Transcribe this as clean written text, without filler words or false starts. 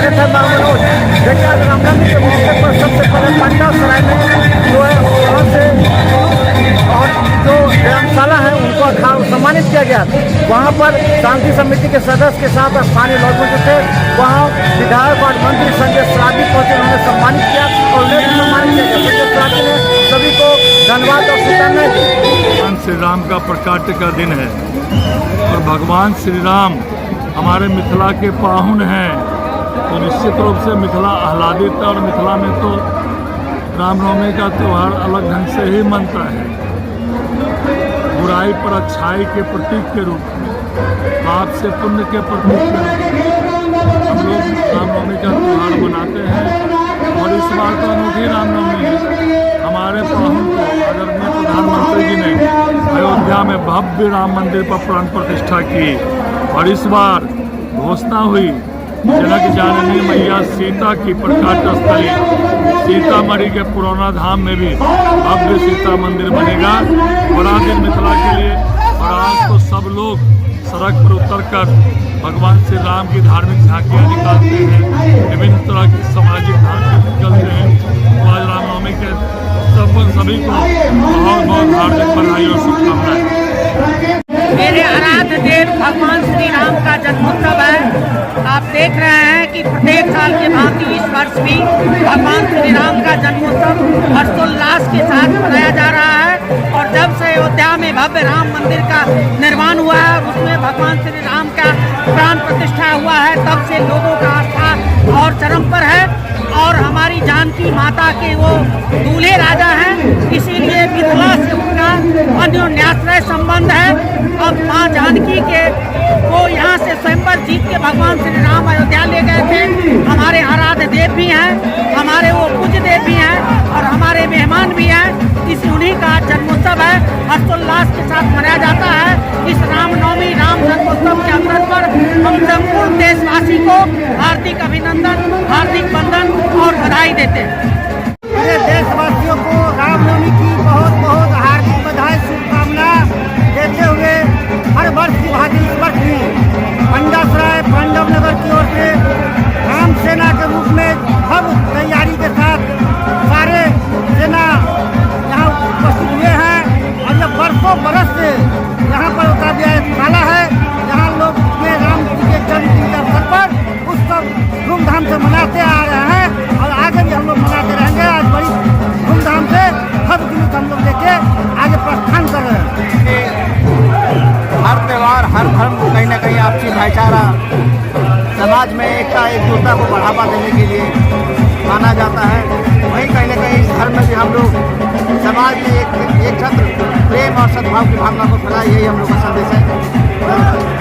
स्वागत है मैं मनोज। देखिए आज रामनवमी के मौके पर सबसे पहले पंडासराय में जो है वहाँ से और जो धर्मशाला है उनको सम्मानित किया गया। वहाँ पर शांति समिति के सदस्य के साथ स्थानीय लोग मौजूद थे। वहाँ विधायक और मंत्री संजय सराबी पहुंचे, उन्होंने सम्मानित किया और उन्हें भी सम्मानित किया गया। संजय सराबी ने सभी को धन्यवाद और शुभकामनाएं दी। भगवान श्री राम का प्रकाट्य का दिन है और भगवान श्री राम हमारे मिथिला के पाहुन हैं, तो निश्चित रूप से मिथिला आह्लादित है। और मिथिला में तो रामनवमी का त्यौहार अलग ढंग से ही मनता है। बुराई पर अच्छाई के प्रतीक के रूप में, पाप से पुण्य के प्रतीक के रूप में हम लोग रामनवमी का त्यौहार मनाते हैं। और इस बार तो अनूठी रामनवमी है। हमारे पाहुन को आदरणीय प्रधानमंत्री जी ने अयोध्या में भव्य राम मंदिर पर प्राण प्रतिष्ठा की और इस बार घोषणा हुई जनक जननी मैया सीता की प्रकाट स्थली सीतामढ़ी के पुराना धाम में भी भव्य सीता मंदिर बनेगा। बड़ा दिन मिथिला के लिए। और आज तो सब लोग सड़क पर उतरकर भगवान श्री राम की धार्मिक झांकियाँ निकालते हैं, विभिन्न तरह की सामाजिक धार्मिक निकलते हैं। तो आज रामनवमी के सभी को बहुत बहुत हार्दिक बधाई और शुभकामनाएं। मेरे आराध्य देव भगवान श्री राम का जन्मोत्सव है। आप देख रहे हैं कि प्रत्येक साल के भांति इस वर्ष भी भगवान श्री राम का जन्मोत्सव हर्षोल्लास के साथ मनाया जा रहा है। और जब से अयोध्या में भव्य राम मंदिर का निर्माण हुआ है और उसमें भगवान श्री राम का प्राण प्रतिष्ठा हुआ है, तब से लोगों का आस्था और चरम पर है। और हमारी जानकी माता के वो दूल्हे राजा हैं, इसीलिए मिथिला से उनका अन्योन्याश्रय संबंध है। अब माँ जानकी के वो यहाँ से स्वयंवर जीत के भगवान श्री राम अयोध्या ले गए थे। हमारे आराध्य देव भी हैं, हमारे वो पूज्य देव भी हैं और हमारे मेहमान भी हैं। इस उन्हीं का जन्मोत्सव है, हर्षोल्लास के साथ मनाया जाता है। इस रामनवमी राम जन्मोत्सव के अवसर पर हम संपूर्ण देशवासी को हार्दिक अभिनंदन, हार्दिक वंदन और बधाई देते हैं। पूरे देशवासियों को रामनवमी की बहुत बहुत हार्दिक बधाई शुभकामना देते हुए हर वर्ष की भांति इस वर्ष भी पंडासराय पांडव नगर की ओर से राम सेना के रूप में भव्य तैयारी के साथ सारे सेना यहाँ उपस्थित हुए हैं। और जब बरसों बरस से यहाँ पर होता गया शाला है, यहाँ लोग अपने राम जी के जन्मदिन के अवसर पर उत्सव धूमधाम से मनाते आ रहे हैं और आगे भी हम लोग मनाते रहेंगे। आज बड़ी धूमधाम से भव्य जुलूस हम लोग लेके आगे प्रस्थान कर रहे हैं। हर त्यौहार हर धर्म को कहीं ना कहीं आपसी भाईचारा, समाज में एकता एकजुटता को बढ़ावा देने के लिए माना जाता है। वहीं कहीं ना कहीं इस धर्म में भी हम लोग समाज में एक छत्र प्रेम और सद्भाव की भावना को फैलाए, यही हम लोग का संदेश है।